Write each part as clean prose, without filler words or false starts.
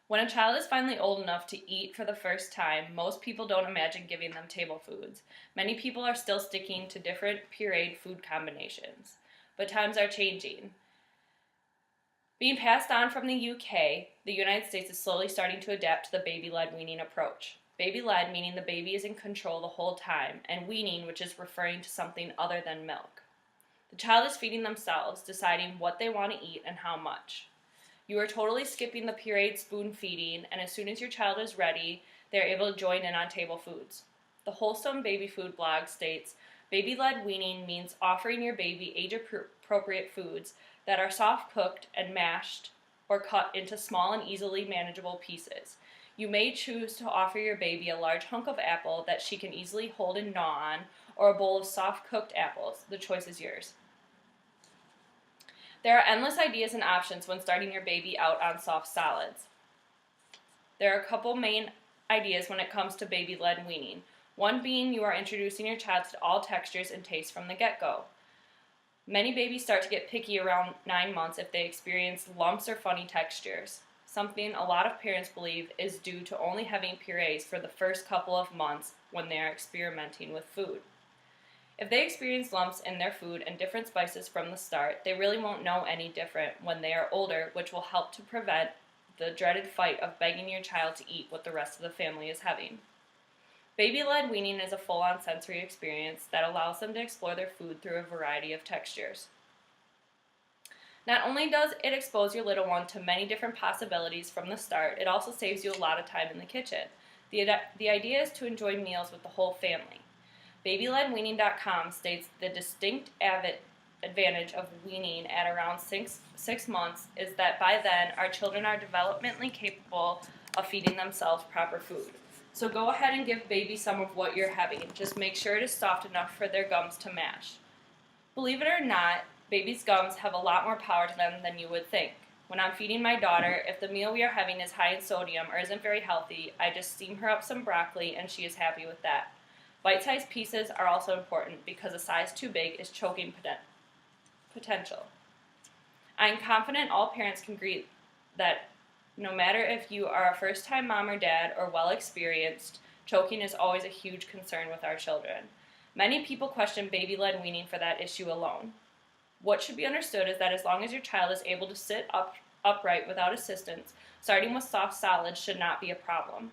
When a child is finally old enough to eat for the first time, most people don't imagine giving them table foods. Many people are still sticking to different pureed food combinations. But times are changing. Being passed on from the UK, the United States is slowly starting to adapt to the baby-led weaning approach. Baby-led meaning the baby is in control the whole time, and weaning, which is referring to something other than milk. The child is feeding themselves, deciding what they want to eat and how much. You are totally skipping the pureed spoon feeding, and as soon as your child is ready, they are able to join in on table foods. The Wholesome Baby Food blog states, baby-led weaning means offering your baby age-appropriate foods that are soft-cooked and mashed or cut into small and easily manageable pieces. You may choose to offer your baby a large hunk of apple that she can easily hold and gnaw on, or a bowl of soft-cooked apples. The choice is yours. There are endless ideas and options when starting your baby out on soft solids. There are a couple main ideas when it comes to baby-led weaning. One being you are introducing your child to all textures and tastes from the get-go. Many babies start to get picky around 9 months if they experience lumps or funny textures, something a lot of parents believe is due to only having purees for the first couple of months when they are experimenting with food. If they experience lumps in their food and different spices from the start, they really won't know any different when they are older, which will help to prevent the dreaded fight of begging your child to eat what the rest of the family is having. Baby-led weaning is a full-on sensory experience that allows them to explore their food through a variety of textures. Not only does it expose your little one to many different possibilities from the start, it also saves you a lot of time in the kitchen. The idea is to enjoy meals with the whole family. BabyLedWeaning.com states the distinct advantage of weaning at around six months is that by then our children are developmentally capable of feeding themselves proper food. So go ahead and give baby some of what you're having. Just make sure it is soft enough for their gums to mash. Believe it or not, baby's gums have a lot more power to them than you would think. When I'm feeding my daughter, if the meal we are having is high in sodium or isn't very healthy, I just steam her up some broccoli and she is happy with that. Bite-sized pieces are also important because a size too big is choking potential. I am confident all parents can agree that no matter if you are a first-time mom or dad or well-experienced, choking is always a huge concern with our children. Many people question baby-led weaning for that issue alone. What should be understood is that as long as your child is able to sit upright without assistance, starting with soft solids should not be a problem.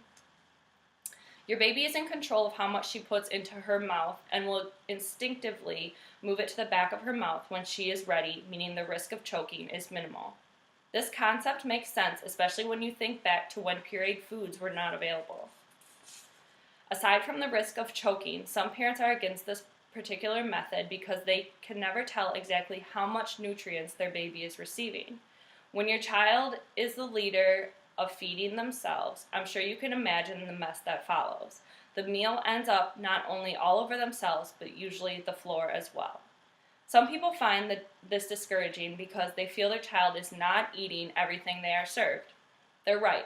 Your baby is in control of how much she puts into her mouth and will instinctively move it to the back of her mouth when she is ready, meaning the risk of choking is minimal. This concept makes sense, especially when you think back to when pureed foods were not available. Aside from the risk of choking, some parents are against this particular method because they can never tell exactly how much nutrients their baby is receiving. When your child is the leader of feeding themselves, I'm sure you can imagine the mess that follows. The meal ends up not only all over themselves, but usually the floor as well. Some people find this discouraging because they feel their child is not eating everything they are served. They're right.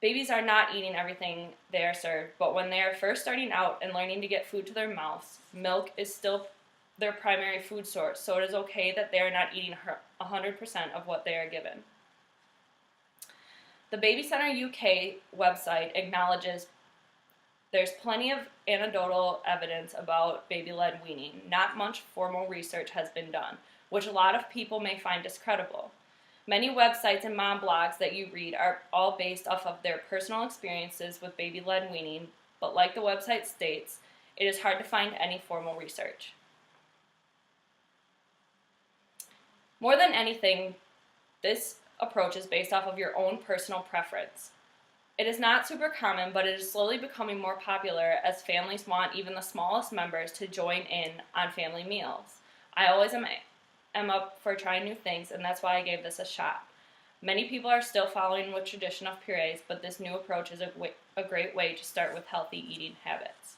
Babies are not eating everything they are served, but when they are first starting out and learning to get food to their mouths, milk is still their primary food source, so it is okay that they are not eating 100% of what they are given. The Baby Center UK website acknowledges there's plenty of anecdotal evidence about baby-led weaning. Not much formal research has been done, which a lot of people may find discreditable. Many websites and mom blogs that you read are all based off of their personal experiences with baby-led weaning, but like the website states, it is hard to find any formal research. More than anything, this approach is based off of your own personal preference. It is not super common, but it is slowly becoming more popular as families want even the smallest members to join in on family meals. I always am up for trying new things, and that's why I gave this a shot. Many people are still following with tradition of purees, but this new approach is a great way to start with healthy eating habits.